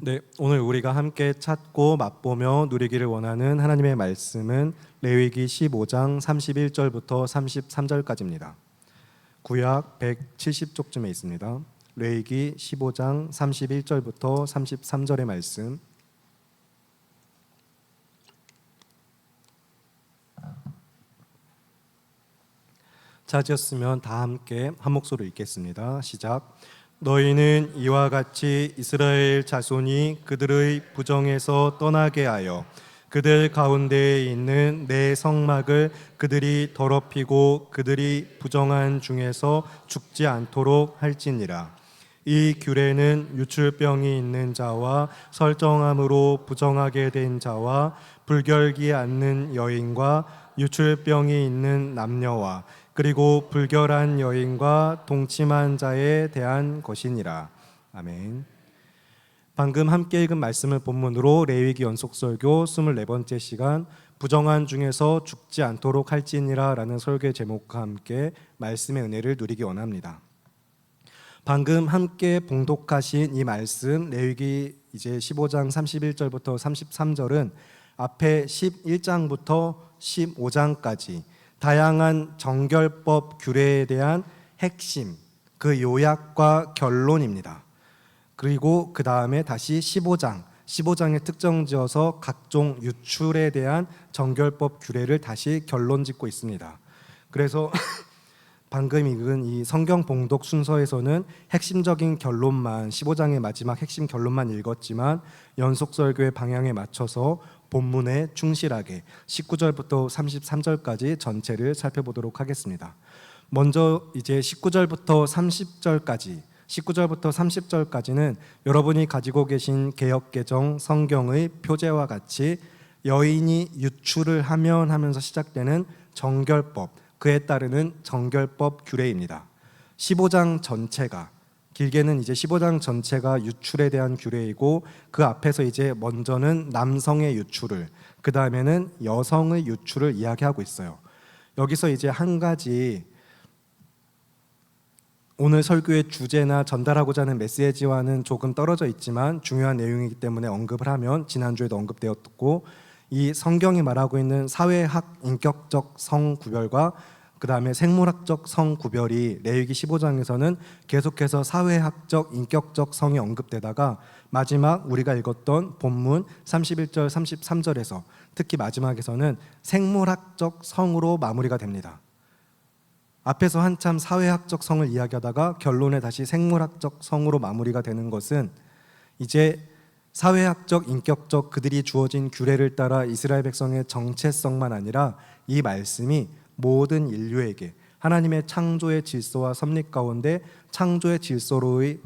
네, 오늘 우리가 함께 찾고 맛보며 누리기를 원하는 하나님의 말씀은 레위기 15장 31절부터 33절까지입니다. 구약 170쪽쯤에 있습니다. 레위기 15장 31절부터 33절의 말씀. 찾으셨으면 다 함께 한 목소리로 읽겠습니다. 시작. 너희는 이와 같이 이스라엘 자손이 그들의 부정에서 떠나게 하여 그들 가운데에 있는 내 성막을 그들이 더럽히고 그들이 부정한 중에서 죽지 않도록 할지니라. 이 규례는 유출병이 있는 자와 설정함으로 부정하게 된 자와 불결기 않는 여인과 유출병이 있는 남녀와 그리고 불결한 여인과 동침한 자에 대한 것이니라. 아멘. 방금 함께 읽은 말씀을 본문으로 레위기 연속설교 24번째 시간 부정한 중에서 죽지 않도록 할지니라 라는 설교의 제목과 함께 말씀의 은혜를 누리기 원합니다. 방금 함께 봉독하신 이 말씀 레위기 이제 15장 31절부터 33절은 앞에 11장부터 15장까지 다양한 정결법 규례에 대한 핵심, 그 요약과 결론입니다. 그리고 그 다음에 다시 15장에 특정 지어서 각종 유출에 대한 정결법 규례를 다시 결론 짓고 있습니다. 그래서 방금 읽은 이 성경 봉독 순서에서는 핵심적인 결론만 15장의 마지막 핵심 결론만 읽었지만 연속 설교의 방향에 맞춰서 본문에 충실하게 19절부터 33절까지 전체를 살펴보도록 하겠습니다. 먼저 이제 19절부터 30절까지는 여러분이 가지고 계신 개역개정 성경의 표제와 같이 여인이 유출을 하면 하면서 시작되는 정결법, 그에 따르는 정결법 규례입니다. 15장 전체가 길게는 이제 15장 전체가 유출에 대한 규례이고 그 앞에서 이제 먼저는 남성의 유출을 그 다음에는 여성의 유출을 이야기하고 있어요. 여기서 이제 한 가지 오늘 설교의 주제나 전달하고자 하는 메시지와는 조금 떨어져 있지만 중요한 내용이기 때문에 언급을 하면 지난주에도 언급되었고 이 성경이 말하고 있는 사회학 인격적 성구별과 그 다음에 생물학적 성구별이 레위기 15장에서는 계속해서 사회학적 인격적 성이 언급되다가 마지막 우리가 읽었던 본문 31절 33절에서 특히 마지막에서는 생물학적 성으로 마무리가 됩니다. 앞에서 한참 사회학적 성을 이야기하다가 결론에 다시 생물학적 성으로 마무리가 되는 것은 이제 사회학적, 인격적 그들이 주어진 규례를 따라 이스라엘 백성의 정체성만 아니라 이 말씀이 모든 인류에게 하나님의 창조의 질서와 섭리 가운데 창조의 질서로의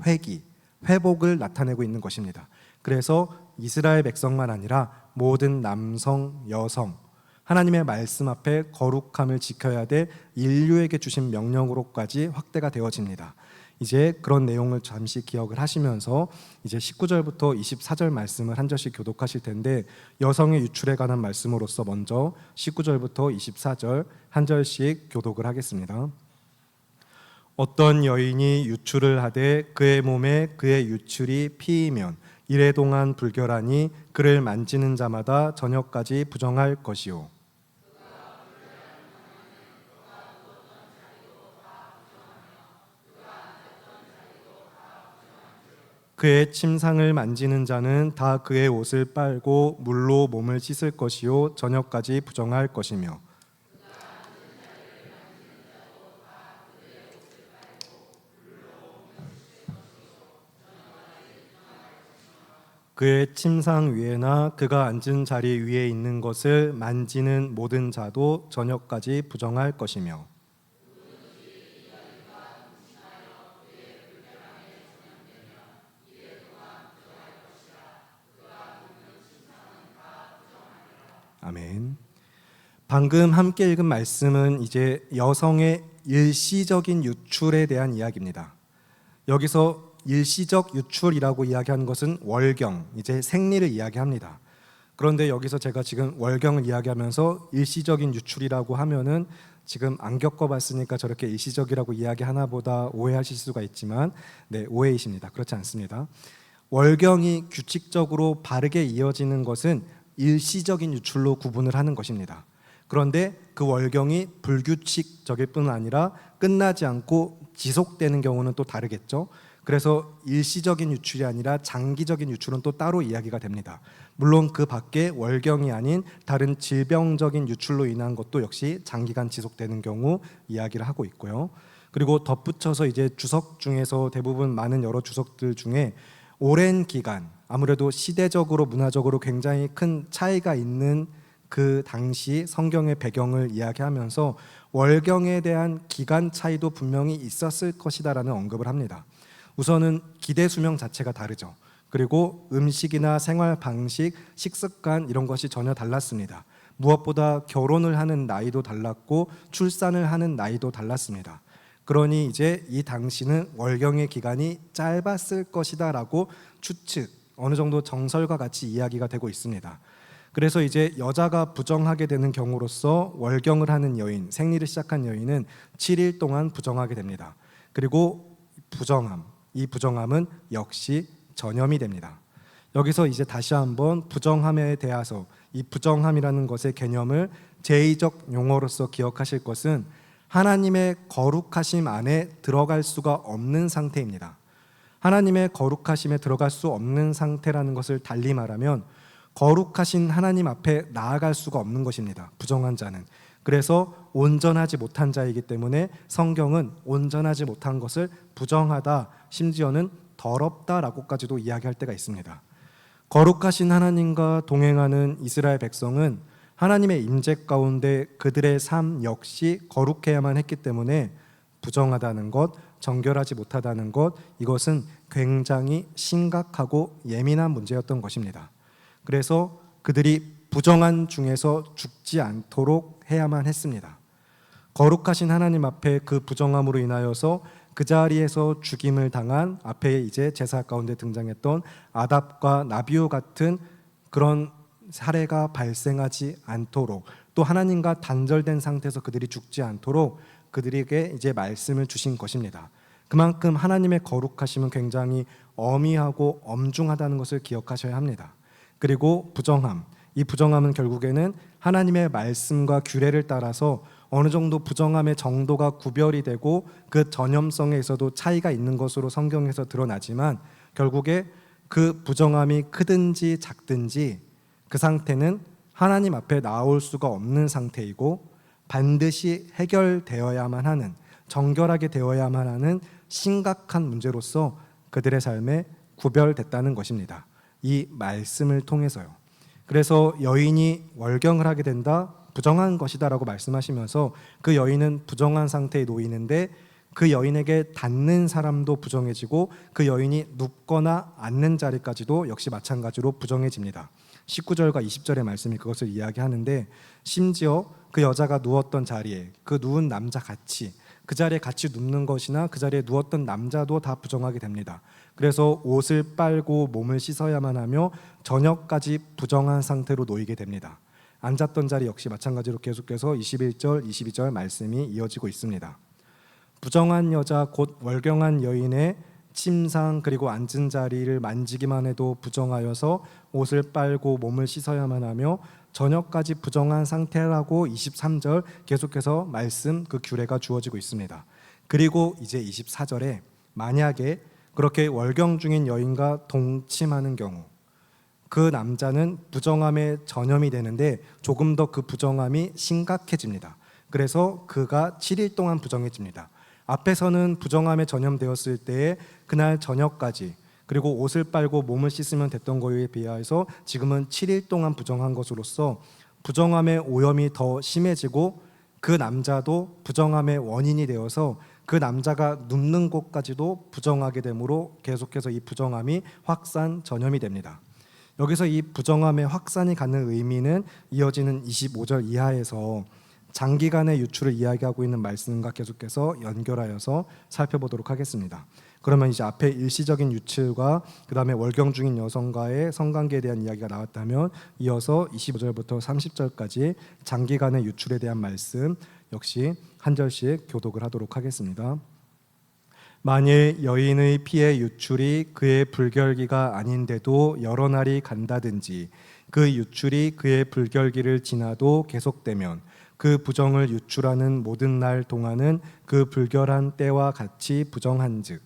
회복을 나타내고 있는 것입니다. 그래서 이스라엘 백성만 아니라 모든 남성, 여성 하나님의 말씀 앞에 거룩함을 지켜야 돼 인류에게 주신 명령으로까지 확대가 되어집니다. 이제 그런 내용을 잠시 기억을 하시면서 이제 19절부터 24절 말씀을 한 절씩 교독하실 텐데 여성의 유출에 관한 말씀으로서 먼저 19절부터 24절 한 절씩 교독을 하겠습니다. 어떤 여인이 유출을 하되 그의 몸에 그의 유출이 피이면 이래 동안 불결하니 그를 만지는 자마다 저녁까지 부정할 것이요 그의 침상을 만지는 자는 다 그의 옷을 빨고 물로 몸을 씻을 것이요 저녁까지 부정할 것이며 그의 침상 위에나 그가 앉은 자리 위에 있는 것을 만지는 모든 자도 저녁까지 부정할 것이며 아멘. 방금 함께 읽은 말씀은 이제 여성의 일시적인 유출에 대한 이야기입니다. 여기서 일시적 유출이라고 이야기하는 것은 월경, 이제 생리를 이야기합니다. 그런데 여기서 제가 지금 월경을 이야기하면서 일시적인 유출이라고 하면은 지금 안 겪어봤으니까 저렇게 일시적이라고 이야기하나 보다 오해하실 수가 있지만 네, 오해이십니다. 그렇지 않습니다. 월경이 규칙적으로 바르게 이어지는 것은 일시적인 유출로 구분을 하는 것입니다. 그런데 그 월경이 불규칙적일 뿐 아니라 끝나지 않고 지속되는 경우는 또 다르겠죠. 그래서 일시적인 유출이 아니라 장기적인 유출은 또 따로 이야기가 됩니다. 물론 그 밖에 월경이 아닌 다른 질병적인 유출로 인한 것도 역시 장기간 지속되는 경우 이야기를 하고 있고요. 그리고 덧붙여서 이제 주석 중에서 대부분 많은 여러 주석들 중에 오랜 기간, 아무래도 시대적으로 문화적으로 굉장히 큰 차이가 있는 그 당시 성경의 배경을 이야기하면서 월경에 대한 기간 차이도 분명히 있었을 것이다라는 언급을 합니다. 우선은 기대 수명 자체가 다르죠. 그리고 음식이나 생활 방식, 식습관 이런 것이 전혀 달랐습니다. 무엇보다 결혼을 하는 나이도 달랐고 출산을 하는 나이도 달랐습니다. 그러니 이제 이 당시는 월경의 기간이 짧았을 것이다라고 추측, 어느 정도 정설과 같이 이야기가 되고 있습니다. 그래서 이제 여자가 부정하게 되는 경우로서 월경을 하는 여인, 생리를 시작한 여인은 7일 동안 부정하게 됩니다. 그리고 이 부정함은 역시 전염이 됩니다. 여기서 이제 다시 한번 부정함에 대해서 이 부정함이라는 것의 개념을 제의적 용어로서 기억하실 것은 하나님의 거룩하심 안에 들어갈 수가 없는 상태입니다. 하나님의 거룩하심에 들어갈 수 없는 상태라는 것을 달리 말하면 거룩하신 하나님 앞에 나아갈 수가 없는 것입니다. 부정한 자는. 그래서 온전하지 못한 자이기 때문에 성경은 온전하지 못한 것을 부정하다, 심지어는 더럽다라고까지도 이야기할 때가 있습니다. 거룩하신 하나님과 동행하는 이스라엘 백성은 하나님의 임재 가운데 그들의 삶 역시 거룩해야만 했기 때문에 부정하다는 것, 정결하지 못하다는 것, 이것은 굉장히 심각하고 예민한 문제였던 것입니다. 그래서 그들이 부정한 중에서 죽지 않도록 해야만 했습니다. 거룩하신 하나님 앞에 그 부정함으로 인하여서 그 자리에서 죽임을 당한 앞에 이제 제사 가운데 등장했던 아답과 나비오 같은 그런 사례가 발생하지 않도록, 또 하나님과 단절된 상태에서 그들이 죽지 않도록 그들에게 이제 말씀을 주신 것입니다. 그만큼 하나님의 거룩하심은 굉장히 엄히하고 엄중하다는 것을 기억하셔야 합니다. 그리고 이 부정함은 결국에는 하나님의 말씀과 규례를 따라서 어느 정도 부정함의 정도가 구별이 되고 그 전염성에 있어도 차이가 있는 것으로 성경에서 드러나지만 결국에 그 부정함이 크든지 작든지 그 상태는 하나님 앞에 나올 수가 없는 상태이고 반드시 해결되어야만 하는, 정결하게 되어야만 하는 심각한 문제로서 그들의 삶에 구별됐다는 것입니다. 이 말씀을 통해서요. 그래서 여인이 월경을 하게 된다, 부정한 것이다 라고 말씀하시면서 그 여인은 부정한 상태에 놓이는데 그 여인에게 닿는 사람도 부정해지고 그 여인이 눕거나 앉는 자리까지도 역시 마찬가지로 부정해집니다. 19절과 20절의 말씀이 그것을 이야기하는데, 심지어 그 여자가 누웠던 자리에 그 누운 남자 같이 그 자리에 같이 눕는 것이나 그 자리에 누웠던 남자도 다 부정하게 됩니다. 그래서 옷을 빨고 몸을 씻어야만 하며 저녁까지 부정한 상태로 놓이게 됩니다. 앉았던 자리 역시 마찬가지로 계속해서 21절, 22절 말씀이 이어지고 있습니다. 부정한 여자 곧 월경한 여인의 침상 그리고 앉은 자리를 만지기만 해도 부정하여서 옷을 빨고 몸을 씻어야만 하며 저녁까지 부정한 상태라고 23절 계속해서 말씀, 그 규례가 주어지고 있습니다. 그리고 이제 24절에 만약에 그렇게 월경 중인 여인과 동침하는 경우 그 남자는 부정함에 전염이 되는데 조금 더 그 부정함이 심각해집니다. 그래서 그가 7일 동안 부정해집니다. 앞에서는 부정함에 전염되었을 때에 그날 저녁까지 그리고 옷을 빨고 몸을 씻으면 됐던 거에 비하여서 지금은 7일 동안 부정한 것으로서 부정함의 오염이 더 심해지고 그 남자도 부정함의 원인이 되어서 그 남자가 눕는 곳까지도 부정하게 되므로 계속해서 이 부정함이 확산, 전염이 됩니다. 여기서 이 부정함의 확산이 갖는 의미는 이어지는 25절 이하에서 장기간의 유출을 이야기하고 있는 말씀과 계속해서 연결하여서 살펴보도록 하겠습니다. 그러면 이제 앞에 일시적인 유출과 그 다음에 월경 중인 여성과의 성관계에 대한 이야기가 나왔다면 이어서 25절부터 30절까지 장기간의 유출에 대한 말씀 역시 한 절씩 교독을 하도록 하겠습니다. 만일 여인의 피의 유출이 그의 불결기가 아닌데도 여러 날이 간다든지 그 유출이 그의 불결기를 지나도 계속되면 그 부정을 유출하는 모든 날 동안은 그 불결한 때와 같이 부정한즉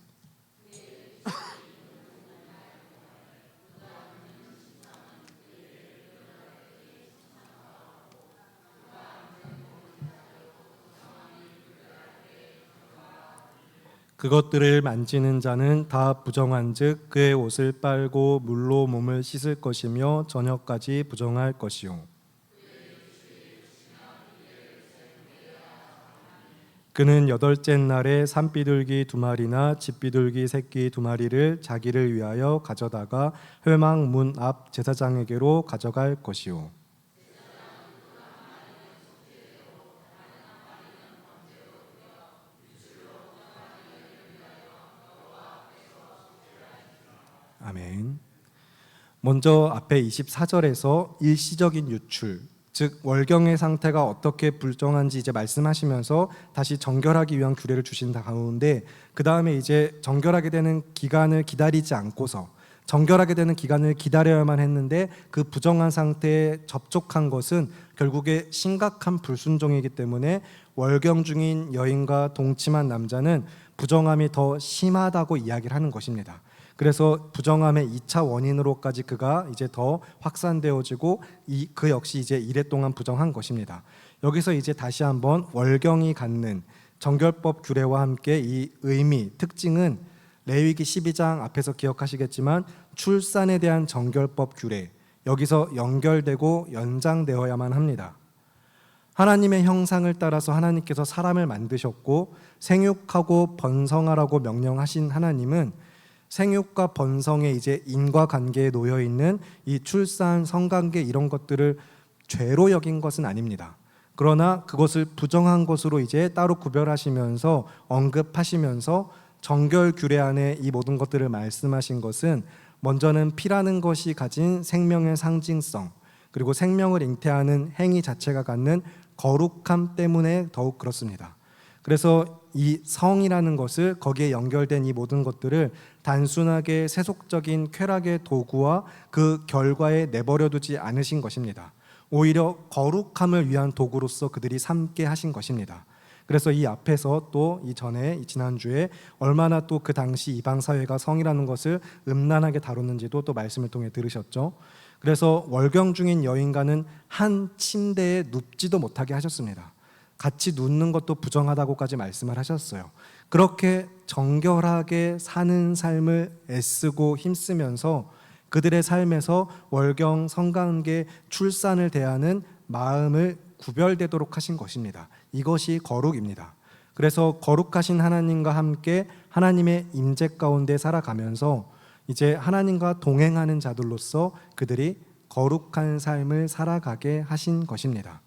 그것들을 만지는 자는 다 부정한즉 그의 옷을 빨고 물로 몸을 씻을 것이며 저녁까지 부정할 것이요 그는 여덟째 날에 산비둘기 2마리나 집비둘기 새끼 2마리를 자기를 위하여 가져다가 회막 문 앞 제사장에게로 가져갈 것이요 아멘. 먼저 앞에 24절에서 일시적인 유출, 즉 월경의 상태가 어떻게 불정한지 이제 말씀하시면서 다시 정결하기 위한 규례를 주신 가운데 그 다음에 이제 정결하게 되는 기간을 기다리지 않고서 정결하게 되는 기간을 기다려야만 했는데 그 부정한 상태에 접촉한 것은 결국에 심각한 불순종이기 때문에 월경 중인 여인과 동침한 남자는 부정함이 더 심하다고 이야기를 하는 것입니다. 그래서 부정함의 2차 원인으로까지 그가 이제 더 확산되어지고 그 역시 이제 이랫동안 부정한 것입니다. 여기서 이제 다시 한번 월경이 갖는 정결법 규례와 함께 이 의미, 특징은 레위기 12장 앞에서 기억하시겠지만 출산에 대한 정결법 규례, 여기서 연결되고 연장되어야만 합니다. 하나님의 형상을 따라서 하나님께서 사람을 만드셨고 생육하고 번성하라고 명령하신 하나님은 생육과 번성에 이제 인과관계에 놓여 있는 이 출산, 성관계 이런 것들을 죄로 여긴 것은 아닙니다. 그러나 그것을 부정한 것으로 이제 따로 구별하시면서 언급하시면서 정결 규례 안에 이 모든 것들을 말씀하신 것은 먼저는 피라는 것이 가진 생명의 상징성, 그리고 생명을 잉태하는 행위 자체가 갖는 거룩함 때문에 더욱 그렇습니다. 그래서 이 성이라는 것을 거기에 연결된 이 모든 것들을 단순하게 세속적인 쾌락의 도구와 그 결과에 내버려두지 않으신 것입니다. 오히려 거룩함을 위한 도구로서 그들이 삼게 하신 것입니다. 그래서 이 앞에서 또 이전에 지난주에 얼마나 또 그 당시 이방 사회가 성이라는 것을 음란하게 다뤘는지도 또 말씀을 통해 들으셨죠. 그래서 월경 중인 여인과는 한 침대에 눕지도 못하게 하셨습니다. 같이 눕는 것도 부정하다고까지 말씀을 하셨어요. 그렇게 정결하게 사는 삶을 애쓰고 힘쓰면서 그들의 삶에서 월경, 성관계, 출산을 대하는 마음을 구별되도록 하신 것입니다. 이것이 거룩입니다. 그래서 거룩하신 하나님과 함께 하나님의 임재 가운데 살아가면서 이제 하나님과 동행하는 자들로서 그들이 거룩한 삶을 살아가게 하신 것입니다.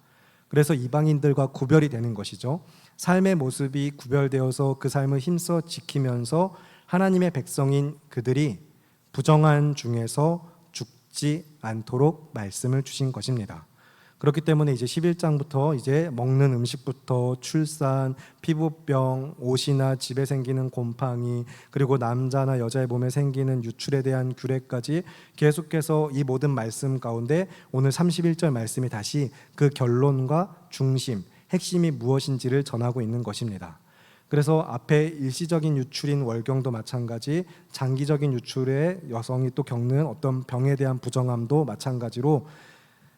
그래서 이방인들과 구별이 되는 것이죠. 삶의 모습이 구별되어서 그 삶을 힘써 지키면서 하나님의 백성인 그들이 부정한 중에서 죽지 않도록 말씀을 주신 것입니다. 그렇기 때문에 이제 11장부터 이제 먹는 음식부터 출산, 피부병, 옷이나 집에 생기는 곰팡이, 그리고 남자나 여자의 몸에 생기는 유출에 대한 규례까지 계속해서 이 모든 말씀 가운데 오늘 31절 말씀이 다시 그 결론과 중심, 핵심이 무엇인지를 전하고 있는 것입니다. 그래서 앞에 일시적인 유출인 월경도 마찬가지, 장기적인 유출의 여성이 또 겪는 어떤 병에 대한 부정함도 마찬가지로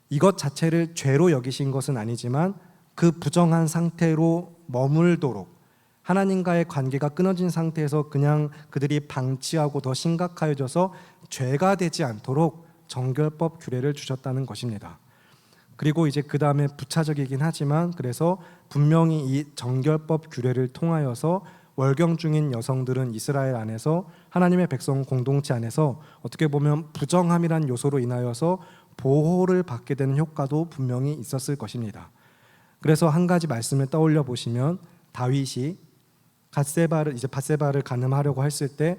이것 자체를 죄로 여기신 것은 아니지만 그 부정한 상태로 머물도록 하나님과의 관계가 끊어진 상태에서 그냥 그들이 방치하고 더 심각해져서 죄가 되지 않도록 정결법 규례를 주셨다는 것입니다. 그리고 이제 그 다음에 부차적이긴 하지만 그래서 분명히 이 정결법 규례를 통하여서 월경 중인 여성들은 이스라엘 안에서 하나님의 백성 공동체 안에서 어떻게 보면 부정함이란 요소로 인하여서 보호를 받게 되는 효과도 분명히 있었을 것입니다. 그래서 한 가지 말씀을 떠올려 보시면 다윗이 밧세바를 간음하려고 했을 때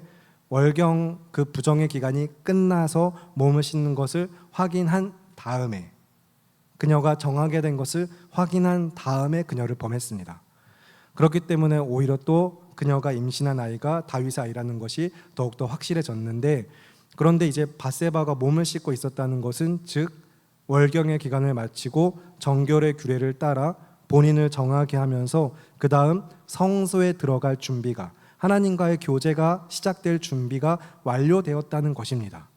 월경 그 부정의 기간이 끝나서 몸을 씻는 것을 확인한 다음에 그녀가 정하게 된 것을 확인한 다음에 그녀를 범했습니다. 그렇기 때문에 오히려 또 그녀가 임신한 아이가 다윗의 아이라는 것이 더욱더 확실해졌는데, 그런데 이제 밧세바가 몸을 씻고 있었다는 것은 즉 월경의 기간을 마치고 정결의 규례를 따라 본인을 정하게 하면서 그 다음 성소에 들어갈 준비가, 하나님과의 교제가 시작될 준비가 완료되었다는 것입니다.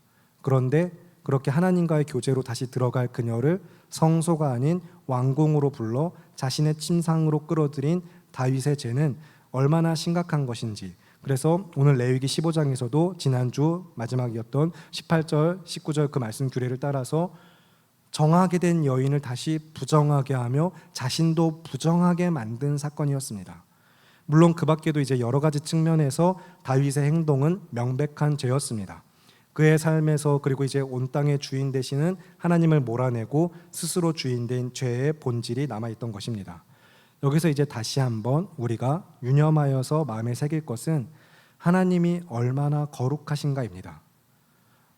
그런데 그렇게 하나님과의 교제로 다시 들어갈 그녀를 성소가 아닌 왕궁으로 불러 자신의 침상으로 끌어들인 다윗의 죄는 얼마나 심각한 것인지, 그래서 오늘 레위기 15장에서도 지난주 마지막이었던 18절, 19절 그 말씀 규례를 따라서 정하게 된 여인을 다시 부정하게 하며 자신도 부정하게 만든 사건이었습니다. 물론 그 밖에도 이제 여러 가지 측면에서 다윗의 행동은 명백한 죄였습니다. 그의 삶에서, 그리고 이제 온 땅의 주인 되시는 하나님을 몰아내고 스스로 주인된 죄의 본질이 남아있던 것입니다. 여기서 이제 다시 한번 우리가 유념하여서 마음에 새길 것은 하나님이 얼마나 거룩하신가입니다.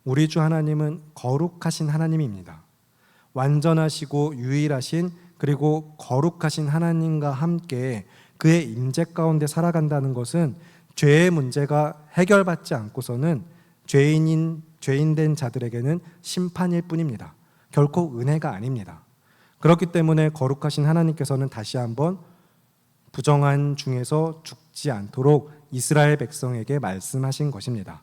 우리 주 하나님은 거룩하신 하나님입니다. 완전하시고 유일하신, 그리고 거룩하신 하나님과 함께 그의 임재 가운데 살아간다는 것은 죄의 문제가 해결받지 않고서는 죄인된 자들에게는 심판일 뿐입니다. 결코 은혜가 아닙니다. 그렇기 때문에 거룩하신 하나님께서는 다시 한번 부정한 중에서 죽지 않도록 이스라엘 백성에게 말씀하신 것입니다.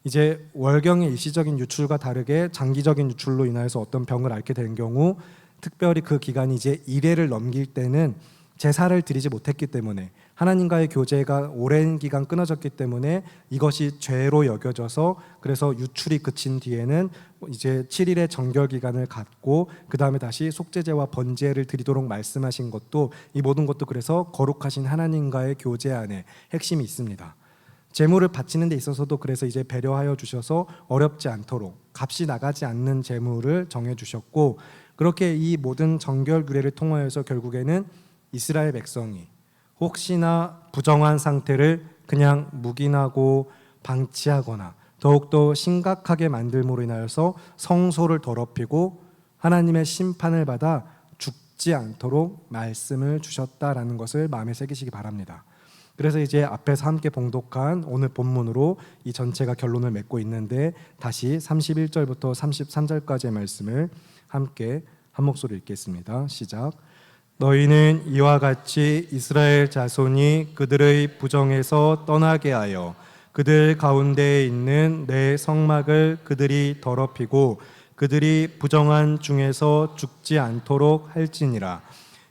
이제 월경의 일시적인 유출과 다르게 장기적인 유출로 인하여서 어떤 병을 앓게 된 경우, 특별히 그 기간이 이제 1회를 넘길 때는 제사를 드리지 못했기 때문에, 하나님과의 교제가 오랜 기간 끊어졌기 때문에 이것이 죄로 여겨져서, 그래서 유출이 그친 뒤에는 이제 7일의 정결 기간을 갖고 그 다음에 다시 속죄제와 번제를 드리도록 말씀하신 것도, 이 모든 것도 그래서 거룩하신 하나님과의 교제 안에 핵심이 있습니다. 제물을 바치는 데 있어서도 그래서 이제 배려하여 주셔서 어렵지 않도록 값이 나가지 않는 제물을 정해 주셨고, 그렇게 이 모든 정결 규례를 통하여서 결국에는 이스라엘 백성이 혹시나 부정한 상태를 그냥 묵인하고 방치하거나 더욱더 심각하게 만들므로 인하여서 성소를 더럽히고 하나님의 심판을 받아 죽지 않도록 말씀을 주셨다라는 것을 마음에 새기시기 바랍니다. 그래서 이제 앞에서 함께 봉독한 오늘 본문으로 이 전체가 결론을 맺고 있는데, 다시 31절부터 33절까지의 말씀을 함께 한 목소리로 읽겠습니다. 시작. 너희는 이와 같이 이스라엘 자손이 그들의 부정에서 떠나게 하여 그들 가운데에 있는 내 성막을 그들이 더럽히고 그들이 부정한 중에서 죽지 않도록 할지니라.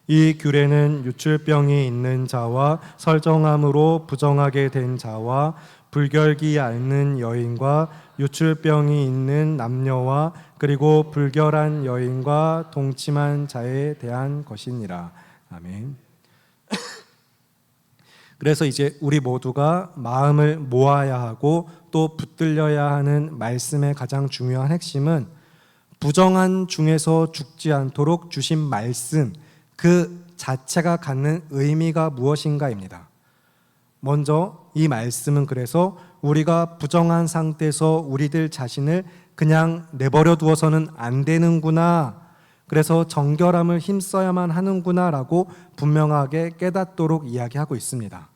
이 규례는 유출병이 있는 자와 설정함으로 부정하게 된 자와 불결기 앓는 여인과 유출병이 있는 남녀와 그리고 불결한 여인과 동침한 자에 대한 것이니라. 아멘. 그래서 이제 우리 모두가 마음을 모아야 하고 또 붙들려야 하는 말씀의 가장 중요한 핵심은 부정한 중에서 죽지 않도록 주신 말씀, 그 자체가 갖는 의미가 무엇인가입니다. 먼저 이 말씀은 그래서 우리가 부정한 상태에서 우리들 자신을 그냥 내버려 두어서는 안 되는구나, 그래서 정결함을 힘써야만 하는구나 라고 분명하게 깨닫도록 이야기하고 있습니다.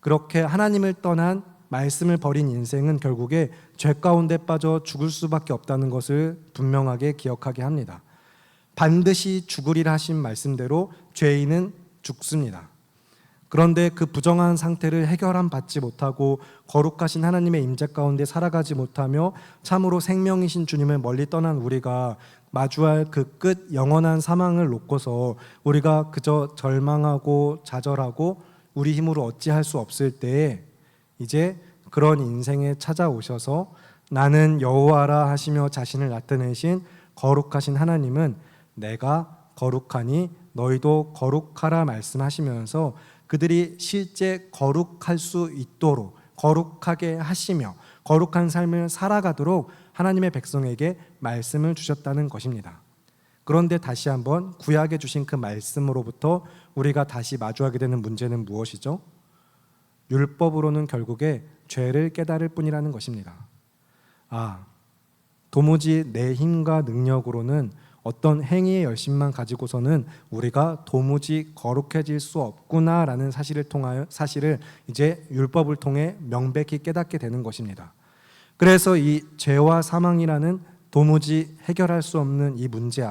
그렇게 하나님을 떠난 말씀을 버린 인생은 결국에 죄 가운데 빠져 죽을 수밖에 없다는 것을 분명하게 기억하게 합니다. 반드시 죽으리라 하신 말씀대로 죄인은 죽습니다. 그런데 그 부정한 상태를 해결함 받지 못하고 거룩하신 하나님의 임재 가운데 살아가지 못하며 참으로 생명이신 주님을 멀리 떠난 우리가 마주할 그 끝 영원한 사망을 놓고서 우리가 그저 절망하고 좌절하고 우리 힘으로 어찌할 수 없을 때에 이제 그런 인생에 찾아오셔서 나는 여호와라 하시며 자신을 나타내신 거룩하신 하나님은 내가 거룩하니 너희도 거룩하라 말씀하시면서 그들이 실제 거룩할 수 있도록 거룩하게 하시며 거룩한 삶을 살아가도록 하나님의 백성에게 말씀을 주셨다는 것입니다. 그런데 다시 한번 구약에 주신 그 말씀으로부터 우리가 다시 마주하게 되는 문제는 무엇이죠? 율법으로는 결국에 죄를 깨달을 뿐이라는 것입니다. 도무지 내 힘과 능력으로는 어떤 행위의 열심만 가지고서는 우리가 도무지 거룩해질 수 없구나라는 사실을 이제 율법을 통해 명백히 깨닫게 되는 것입니다. 그래서 이 죄와 사망이라는 도무지 해결할 수 없는 이 문제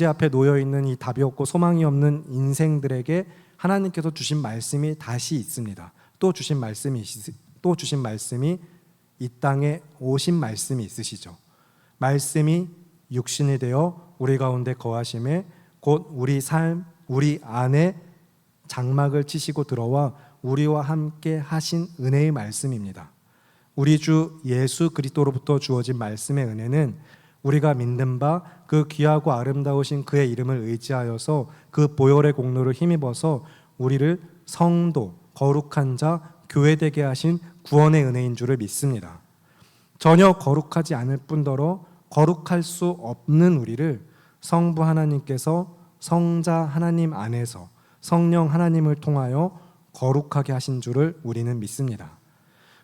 앞에 놓여 있는 이 답이 없고 소망이 없는 인생들에게 하나님께서 주신 말씀이 다시 있습니다. 또 주신 말씀이 이 땅에 오신 말씀이 있으시죠. 말씀이 육신이 되어 우리 가운데 거하심에 곧 우리 삶, 우리 안에 장막을 치시고 들어와 우리와 함께 하신 은혜의 말씀입니다. 우리 주 예수 그리스도로부터 주어진 말씀의 은혜는 우리가 믿는 바 그 귀하고 아름다우신 그의 이름을 의지하여서 그 보혈의 공로를 힘입어서 우리를 성도, 거룩한 자, 교회되게 하신 구원의 은혜인 줄을 믿습니다. 전혀 거룩하지 않을 뿐더러 거룩할 수 없는 우리를 성부 하나님께서 성자 하나님 안에서 성령 하나님을 통하여 거룩하게 하신 줄을 우리는 믿습니다.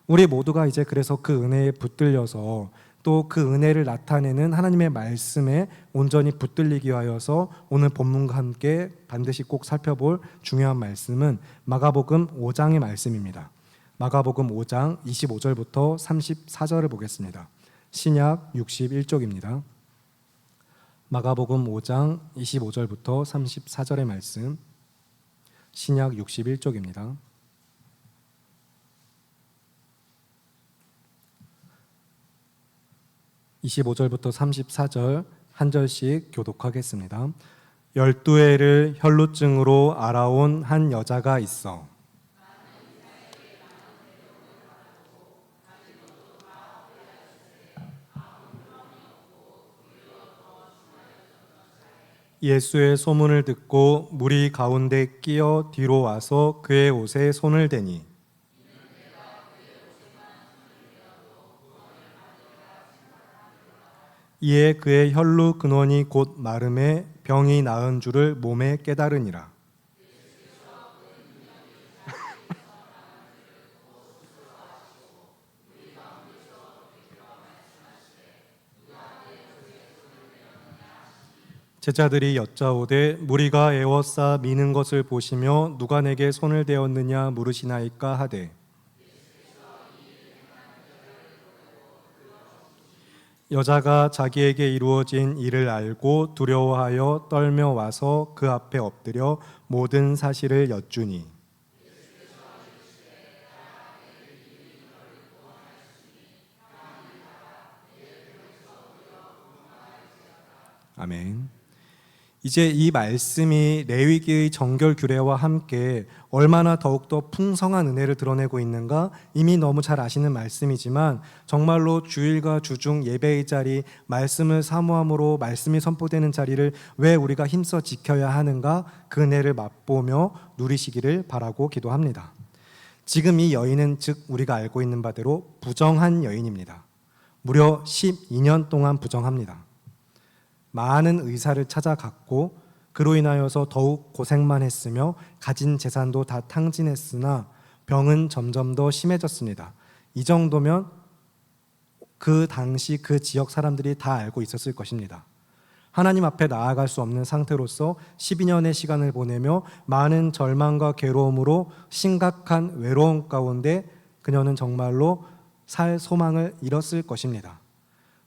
우리 모두가 이제 그래서 그 은혜에 붙들려서 또 그 은혜를 나타내는 하나님의 말씀에 온전히 붙들리기 위하여서 오늘 본문과 함께 반드시 꼭 살펴볼 중요한 말씀은 마가복음 5장의 말씀입니다. 마가복음 5장 25절부터 34절을 보겠습니다. 신약 61쪽입니다. 마가복음 5장 25절부터 34절의 말씀, 신약 61쪽입니다. 25절부터 34절 한 절씩 교독하겠습니다. 12해를 혈루증으로 알아온 한 여자가 있어 예수의 소문을 듣고 무리 가운데 끼어 뒤로 와서 그의 옷에 손을 대니 이에 그의 혈루 근원이 곧 마름에 병이 나은 줄을 몸에 깨달으니라. 제자들이 여짜오되 무리가 애워싸 미는 것을 보시며 누가 내게 손을 대었느냐 물으시나이까 하되 여자가 자기에게 이루어진 일을 알고 두려워하여 떨며 와서 그 앞에 엎드려 모든 사실을 여쭈니 아멘. 이제 이 말씀이 레위기의 정결 규례와 함께 얼마나 더욱더 풍성한 은혜를 드러내고 있는가 이미 너무 잘 아시는 말씀이지만 정말로 주일과 주중 예배의 자리, 말씀을 사모함으로 말씀이 선포되는 자리를 왜 우리가 힘써 지켜야 하는가 그 은혜를 맛보며 누리시기를 바라고 기도합니다. 지금 이 여인은 즉 우리가 알고 있는 바대로 부정한 여인입니다. 무려 12년 동안 부정합니다. 많은 의사를 찾아갔고 그로 인하여서 더욱 고생만 했으며 가진 재산도 다 탕진했으나 병은 점점 더 심해졌습니다. 이 정도면 그 당시 그 지역 사람들이 다 알고 있었을 것입니다. 하나님 앞에 나아갈 수 없는 상태로서 12년의 시간을 보내며 많은 절망과 괴로움으로 심각한 외로움 가운데 그녀는 정말로 살 소망을 잃었을 것입니다.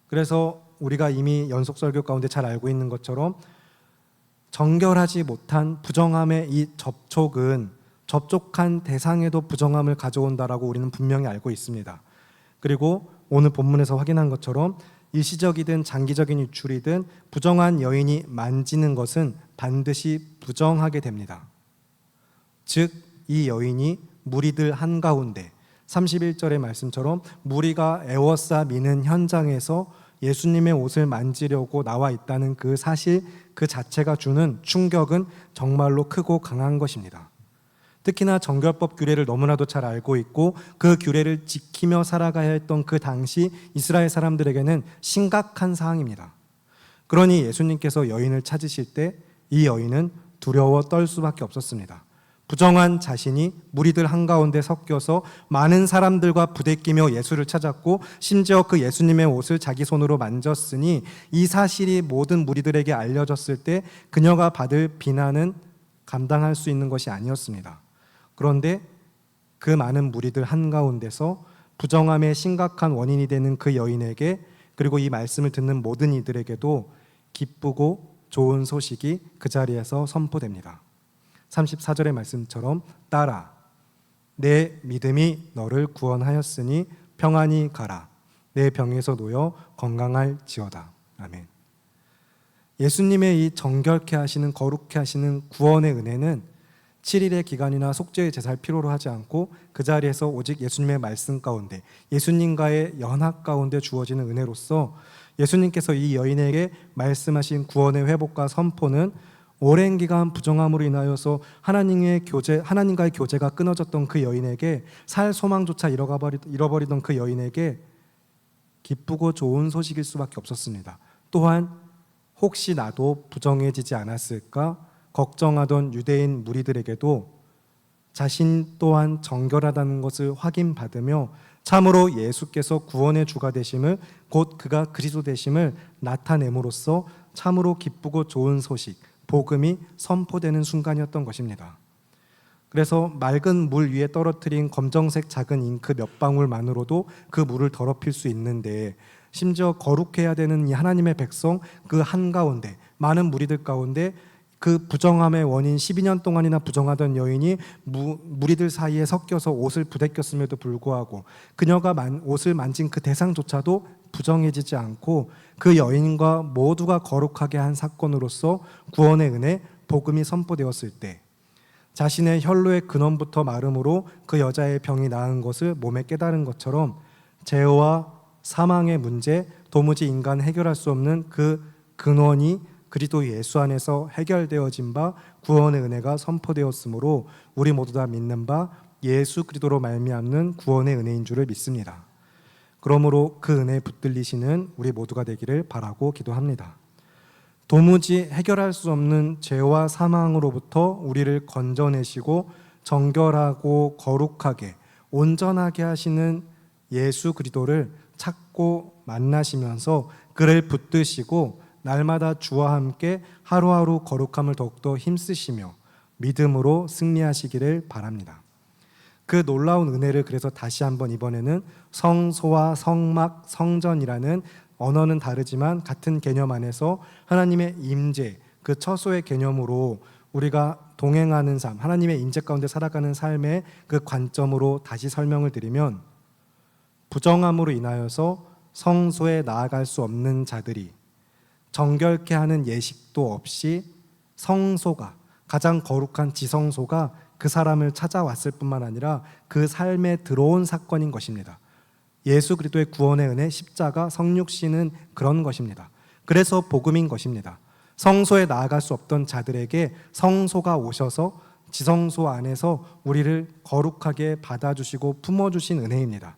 그래서 우리가 이미 연속 설교 가운데 잘 알고 있는 것처럼 정결하지 못한 부정함의 이 접촉은 접촉한 대상에도 부정함을 가져온다라고 우리는 분명히 알고 있습니다. 그리고 오늘 본문에서 확인한 것처럼 일시적이든 장기적인 유출이든 부정한 여인이 만지는 것은 반드시 부정하게 됩니다. 즉 이 여인이 무리들 한가운데 31절의 말씀처럼 무리가 애워싸 미는 현장에서 예수님의 옷을 만지려고 나와 있다는 그 사실 그 자체가 주는 충격은 정말로 크고 강한 것입니다. 특히나 정결법 규례를 너무나도 잘 알고 있고 그 규례를 지키며 살아가야 했던 그 당시 이스라엘 사람들에게는 심각한 사항입니다. 그러니 예수님께서 여인을 찾으실 때 이 여인은 두려워 떨 수밖에 없었습니다. 부정한 자신이 무리들 한가운데 섞여서 많은 사람들과 부대끼며 예수를 찾았고 심지어 그 예수님의 옷을 자기 손으로 만졌으니 이 사실이 모든 무리들에게 알려졌을 때 그녀가 받을 비난은 감당할 수 있는 것이 아니었습니다. 그런데 그 많은 무리들 한가운데서 부정함의 심각한 원인이 되는 그 여인에게, 그리고 이 말씀을 듣는 모든 이들에게도 기쁘고 좋은 소식이 그 자리에서 선포됩니다. 34절의 말씀처럼 딸아, 내 믿음이 너를 구원하였으니 평안히 가라. 내 병에서 놓여 건강할지어다. 아멘. 예수님의 이 정결케 하시는, 거룩케 하시는 구원의 은혜는 7일의 기간이나 속죄의 제사를 필요로 하지 않고 그 자리에서 오직 예수님의 말씀 가운데, 예수님과의 연합 가운데 주어지는 은혜로서 예수님께서 이 여인에게 말씀하신 구원의 회복과 선포는 오랜 기간 부정함으로 인하여서 하나님과의 교제가 끊어졌던 그 여인에게, 살 소망조차 잃어버리던 그 여인에게 기쁘고 좋은 소식일 수밖에 없었습니다. 또한 혹시 나도 부정해지지 않았을까 걱정하던 유대인 무리들에게도 자신 또한 정결하다는 것을 확인받으며 참으로 예수께서 구원의 주가 되심을, 곧 그가 그리스도 되심을 나타냄으로써 참으로 기쁘고 좋은 소식, 복음이 선포되는 순간이었던 것입니다. 그래서 맑은 물 위에 떨어뜨린 검정색 작은 잉크 몇 방울만으로도 그 물을 더럽힐 수 있는데, 심지어 거룩해야 되는 이 하나님의 백성 그 한가운데, 많은 무리들 가운데 그 부정함의 원인 12년 동안이나 부정하던 여인이 무리들 사이에 섞여서 옷을 부대꼈음에도 불구하고 그녀가 옷을 만진 그 대상조차도 부정해지지 않고 그 여인과 모두가 거룩하게 한 사건으로서 구원의 은혜, 복음이 선포되었을 때, 자신의 혈루의 근원부터 마름으로 그 여자의 병이 나은 것을 몸에 깨달은 것처럼 죄와 사망의 문제, 도무지 인간 해결할 수 없는 그 근원이 그리스도 예수 안에서 해결되어진 바 구원의 은혜가 선포되었으므로 우리 모두 다 믿는 바 예수 그리스도로 말미암는 구원의 은혜인 줄을 믿습니다. 그러므로 그 은혜에 붙들리시는 우리 모두가 되기를 바라고 기도합니다. 도무지 해결할 수 없는 죄와 사망으로부터 우리를 건져내시고 정결하고 거룩하게 온전하게 하시는 예수 그리스도를 찾고 만나시면서 그를 붙드시고 날마다 주와 함께 하루하루 거룩함을 더욱더 힘쓰시며 믿음으로 승리하시기를 바랍니다. 그 놀라운 은혜를 그래서 다시 한번 이번에는 성소와 성막, 성전이라는 언어는 다르지만 같은 개념 안에서 하나님의 임재, 그 처소의 개념으로 우리가 동행하는 삶, 하나님의 임재 가운데 살아가는 삶의 그 관점으로 다시 설명을 드리면, 부정함으로 인하여서 성소에 나아갈 수 없는 자들이 정결케 하는 예식도 없이 성소가, 가장 거룩한 지성소가 그 사람을 찾아왔을 뿐만 아니라 그 삶에 들어온 사건인 것입니다. 예수 그리스도의 구원의 은혜, 십자가, 성육신은 그런 것입니다. 그래서 복음인 것입니다. 성소에 나아갈 수 없던 자들에게 성소가 오셔서 지성소 안에서 우리를 거룩하게 받아주시고 품어주신 은혜입니다.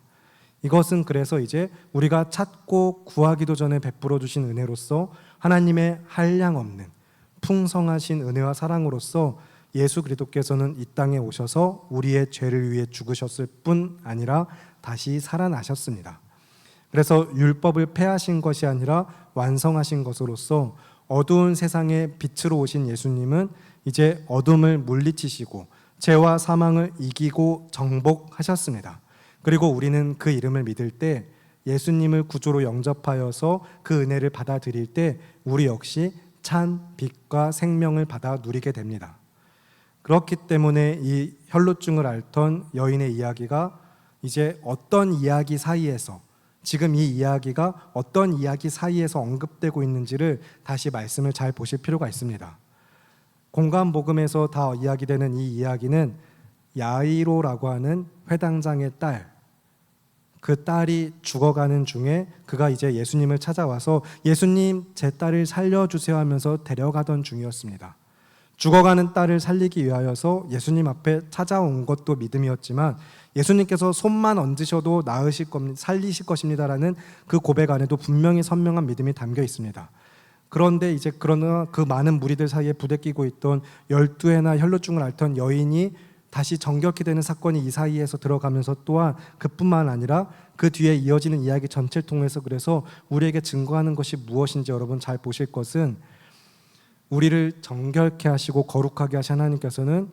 이것은 그래서 이제 우리가 찾고 구하기도 전에 베풀어 주신 은혜로서 하나님의 한량없는 풍성하신 은혜와 사랑으로서 예수 그리스도께서는 이 땅에 오셔서 우리의 죄를 위해 죽으셨을 뿐 아니라 다시 살아나셨습니다. 그래서 율법을 폐하신 것이 아니라 완성하신 것으로서 어두운 세상에 빛으로 오신 예수님은 이제 어둠을 물리치시고 죄와 사망을 이기고 정복하셨습니다. 그리고 우리는 그 이름을 믿을 때, 예수님을 구주로 영접하여서 그 은혜를 받아들일 때 우리 역시 찬 빛과 생명을 받아 누리게 됩니다. 그렇기 때문에 이 혈루증을 앓던 여인의 이야기가 이제 어떤 이야기 사이에서, 지금 이 이야기가 어떤 이야기 사이에서 언급되고 있는지를 다시 말씀을 잘 보실 필요가 있습니다. 공관복음에서 다 이야기되는 이 이야기는 야이로라고 하는 회당장의 딸, 그 딸이 죽어가는 중에 그가 이제 예수님을 찾아와서 예수님, 제 딸을 살려주세요 하면서 데려가던 중이었습니다. 죽어가는 딸을 살리기 위하여서 예수님 앞에 찾아온 것도 믿음이었지만 예수님께서 손만 얹으셔도 나으실 겁니다, 살리실 것입니다라는 그 고백 안에도 분명히 선명한 믿음이 담겨 있습니다. 그런데 이제 그러나 그 많은 무리들 사이에 부대끼고 있던 12해나 혈루증을 앓던 여인이 다시 정결케 되는 사건이 이 사이에서 들어가면서 또한 그뿐만 아니라 그 뒤에 이어지는 이야기 전체를 통해서 그래서 우리에게 증거하는 것이 무엇인지 여러분 잘 보실 것은 우리를 정결케 하시고 거룩하게 하신 하나님께서는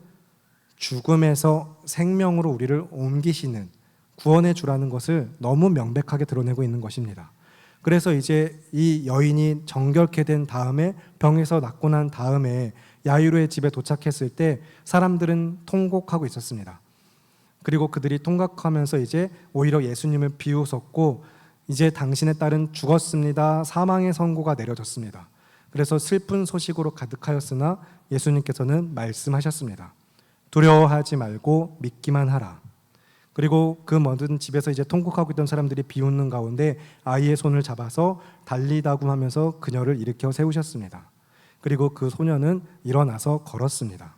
죽음에서 생명으로 우리를 옮기시는 구원의 주라는 것을 너무 명백하게 드러내고 있는 것입니다. 그래서 이제 이 여인이 정결케 된 다음에 병에서 낫고 난 다음에 야이로의 집에 도착했을 때 사람들은 통곡하고 있었습니다. 그리고 그들이 통곡하면서 이제 오히려 예수님을 비웃었고 이제 당신의 딸은 죽었습니다. 사망의 선고가 내려졌습니다. 그래서 슬픈 소식으로 가득하였으나 예수님께서는 말씀하셨습니다. 두려워하지 말고 믿기만 하라. 그리고 그 모든 집에서 이제 통곡하고 있던 사람들이 비웃는 가운데 아이의 손을 잡아서 달리다고 하면서 그녀를 일으켜 세우셨습니다. 그리고 그 소녀는 일어나서 걸었습니다.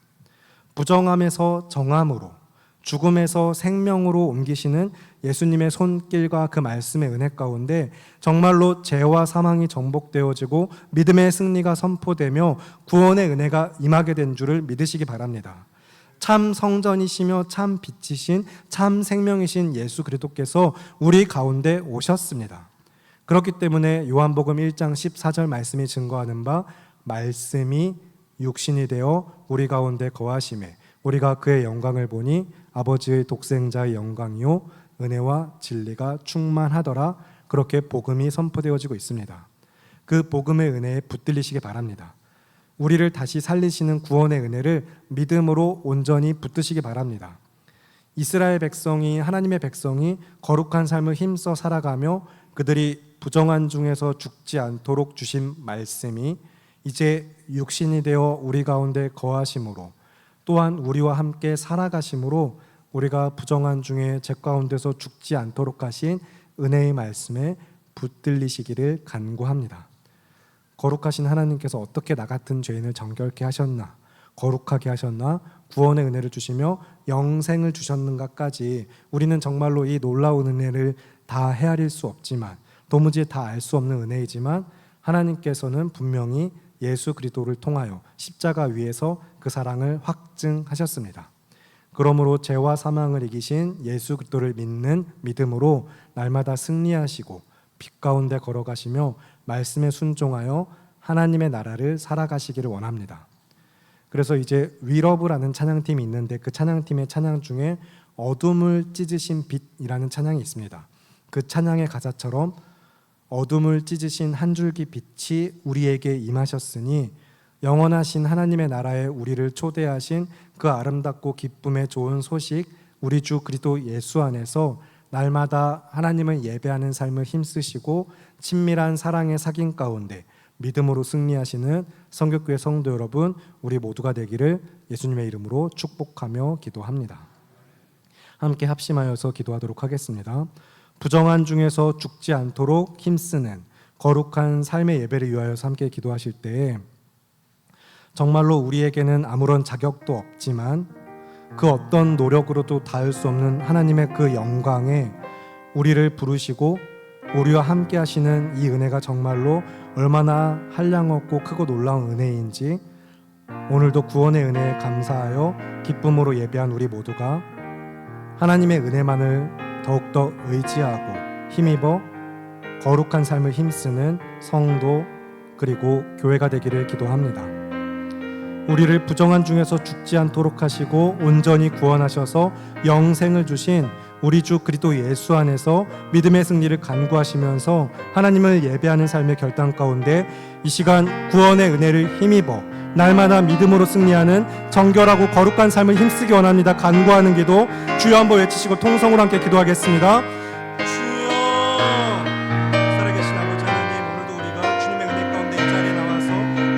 부정함에서 정함으로, 죽음에서 생명으로 옮기시는 예수님의 손길과 그 말씀의 은혜 가운데 정말로 죄와 사망이 정복되어지고 믿음의 승리가 선포되며 구원의 은혜가 임하게 된 줄을 믿으시기 바랍니다. 참 성전이시며 참 빛이신 참 생명이신 예수 그리스도께서 우리 가운데 오셨습니다. 그렇기 때문에 요한복음 1장 14절 말씀이 증거하는 바 말씀이 육신이 되어 우리 가운데 거하심에 우리가 그의 영광을 보니 아버지의 독생자의 영광이요 은혜와 진리가 충만하더라. 그렇게 복음이 선포되어지고 있습니다. 그 복음의 은혜에 붙들리시기 바랍니다. 우리를 다시 살리시는 구원의 은혜를 믿음으로 온전히 붙드시기 바랍니다. 이스라엘 백성이 하나님의 백성이 거룩한 삶을 힘써 살아가며 그들이 부정한 중에서 죽지 않도록 주신 말씀이 이제 육신이 되어 우리 가운데 거하심으로 또한 우리와 함께 살아가심으로 우리가 부정한 중에 죄 가운데서 죽지 않도록 하신 은혜의 말씀에 붙들리시기를 간구합니다. 거룩하신 하나님께서 어떻게 나 같은 죄인을 정결케 하셨나, 거룩하게 하셨나, 구원의 은혜를 주시며 영생을 주셨는가까지 우리는 정말로 이 놀라운 은혜를 다 헤아릴 수 없지만 도무지 다 알 수 없는 은혜이지만 하나님께서는 분명히 예수 그리스도를 통하여 십자가 위에서 그 사랑을 확증하셨습니다. 그러므로 죄와 사망을 이기신 예수 그리스도를 믿는 믿음으로 날마다 승리하시고 빛 가운데 걸어가시며 말씀에 순종하여 하나님의 나라를 살아가시기를 원합니다. 그래서 이제 위러브라는 찬양팀이 있는데 그 찬양팀의 찬양 중에 어둠을 찢으신 빛이라는 찬양이 있습니다. 그 찬양의 가사처럼 어둠을 찢으신 한 줄기 빛이 우리에게 임하셨으니 영원하신 하나님의 나라에 우리를 초대하신 그 아름답고 기쁨의 좋은 소식 우리 주 그리스도 예수 안에서 날마다 하나님을 예배하는 삶을 힘쓰시고 친밀한 사랑의 사귐 가운데 믿음으로 승리하시는 성교교회 성도 여러분 우리 모두가 되기를 예수님의 이름으로 축복하며 기도합니다. 함께 합심하여서 기도하도록 하겠습니다. 부정한 중에서 죽지 않도록 힘쓰는 거룩한 삶의 예배를 위하여서 함께 기도하실 때 정말로 우리에게는 아무런 자격도 없지만 그 어떤 노력으로도 닿을 수 없는 하나님의 그 영광에 우리를 부르시고 우리와 함께 하시는 이 은혜가 정말로 얼마나 한량없고 크고 놀라운 은혜인지 오늘도 구원의 은혜에 감사하여 기쁨으로 예배한 우리 모두가 하나님의 은혜만을 더욱더 의지하고 힘입어 거룩한 삶을 힘쓰는 성도 그리고 교회가 되기를 기도합니다. 우리를 부정한 중에서 죽지 않도록 하시고 온전히 구원하셔서 영생을 주신 우리 주 그리스도 예수 안에서 믿음의 승리를 간구하시면서 하나님을 예배하는 삶의 결단 가운데 이 시간 구원의 은혜를 힘입어 날마다 믿음으로 승리하는 정결하고 거룩한 삶을 힘쓰기 원합니다. 간구하는 기도 주여 한번 외치시고 통성으로 함께 기도하겠습니다. 주여 살아계신 아버지 하나님 오늘도 우리가 주님의 은혜 가운데 이 자리에 나와서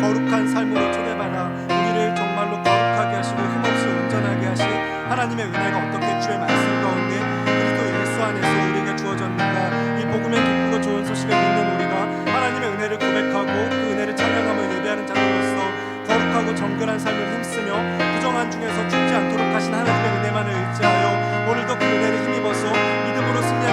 거룩한 삶으로 초대받아 우리를 정말로 거룩하게 하시고 힘없이 온전하게 하신 하나님의 은혜가 어떻게 주의 말씀 가운데 그리스도 예수 안에서 우리에게 주어졌는가 이 복음의 기쁘고 좋은 소식을 믿는 우리가 하나님의 은혜를 고백하고 그 은혜를 찬양하며 예배하는 자들로서 거룩하고 정결한 삶을 힘쓰며 부정한 중에서 죽지 않도록 하신 하나님의 은혜만을 의지하여 오늘도 그 은혜를 힘입어서 믿음으로 승리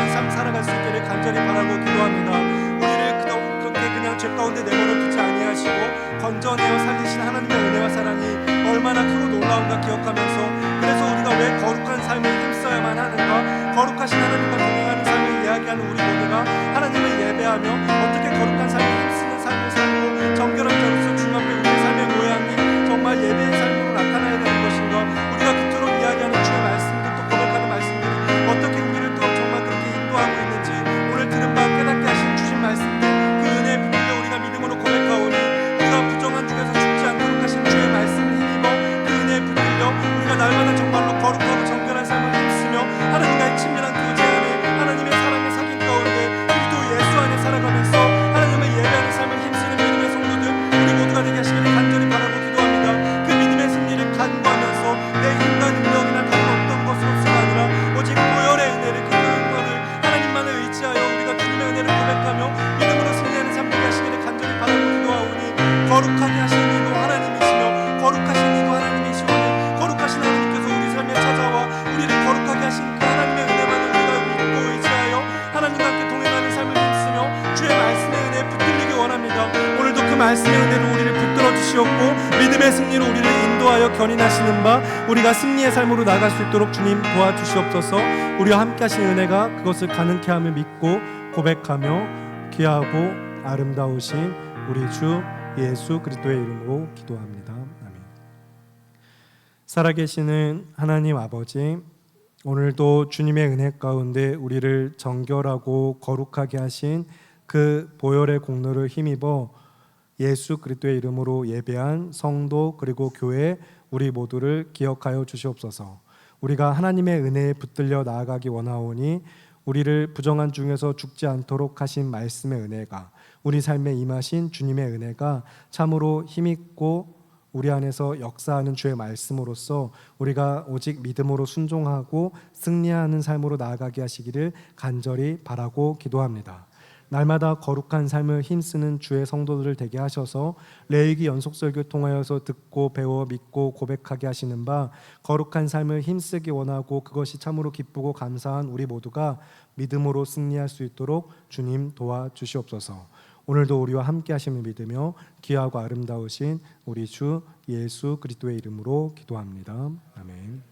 건져내어 살리신 하나님의 은혜와 사랑이 얼마나 크고 놀라운가 기억하면서, 그래서 우리가 왜 거룩한 삶을 힘써야만 하는가, 거룩하신 하나님과 동행하는 삶을 이야기하는 우리 모두가 하나님을 예배하며 어떻게 거룩한 삶을 힘쓰는 삶을 살고 정결한 자로서 주 앞에 우리의 삶의 모양이 정말 예배의 삶으로 나타나야 되는 것인가, 우리가 그토록 이야기하는 주의 말씀들, 또 고백하는 말씀들이 어떻게 우리를 또 정말 그렇게 인도하고 있는지 오늘 들은 바 깨닫게 하신 주신 말씀들, 그 은혜에 붙들려 우리가 믿음으로 고백하오니 우리가 부정한 중에서 죽지 않도록 하신 주의 말씀을 힘입어 그 은혜에 붙들려 우리가 날마다 정말로 거룩하고 정결한 삶을 힘쓰며 하나님과의 친밀한 교제 안에 하나님의 사랑의 사귐 가운데 그리스도 예수 안에 살아가면서 하나님을 예배하는 삶을 힘쓰는 믿음의 성도들 우리 모두가 되게 하시기를 간절히 바라고 기도합니다. 그 믿음의 승리를 간구하면서 내 힘과 능력이나 다른 어떤 것으로서가 아니라 오직 보혈의 은혜를, 그 은혜를 하나님만을 의지하여 우리가 주님의 은혜를 고백하며 믿음으로 승리하는 삶 되게 하시기를 간절히 바라고 기도하오니, 거룩하게 하시는 이도 하나님이시며 거룩하신 이도 하나님이시오니 거룩하신 하나님께서 우리 삶에 찾아와 우리를 거룩하게 하신 그 하나님의 은혜만을 우리가 믿고 의지하여 하나님과 함께 동행하는 삶을 힘쓰며 주의 말씀의 은혜에 붙들리기 원합니다. 오늘도 그 말씀의 은혜로 우리를 붙들어 주시옵고 믿음의 승리로 우리를 인도하여 견인하시는 바 우리가 승리의 삶으로 나갈 수 있도록 주님 도와주시옵소서. 우리와 함께 하신 은혜가 그것을 가능케 함을 믿고 고백하며 귀하고 아름다우신 우리 주 예수 그리스도의 이름으로 기도합니다. 아멘. 살아계시는 하나님 아버지, 오늘도 주님의 은혜 가운데 우리를 정결하고 거룩하게 하신 그 보혈의 공로를 힘입어 예수 그리스도의 이름으로 예배한 성도 그리고 교회 우리 모두를 기억하여 주시옵소서. 우리가 하나님의 은혜에 붙들려 나아가기 원하오니 우리를 부정한 중에서 죽지 않도록 하신 말씀의 은혜가, 우리 삶에 임하신 주님의 은혜가 참으로 힘있고 우리 안에서 역사하는 주의 말씀으로써 우리가 오직 믿음으로 순종하고 승리하는 삶으로 나아가게 하시기를 간절히 바라고 기도합니다. 날마다 거룩한 삶을 힘쓰는 주의 성도들을 되게 하셔서 레위기 연속설교 통하여서 듣고 배워 믿고 고백하게 하시는 바 거룩한 삶을 힘쓰기 원하고 그것이 참으로 기쁘고 감사한 우리 모두가 믿음으로 승리할 수 있도록 주님 도와주시옵소서. 오늘도 우리와 함께 하심을 믿으며 귀하고 아름다우신 우리 주 예수 그리스도의 이름으로 기도합니다. 아멘.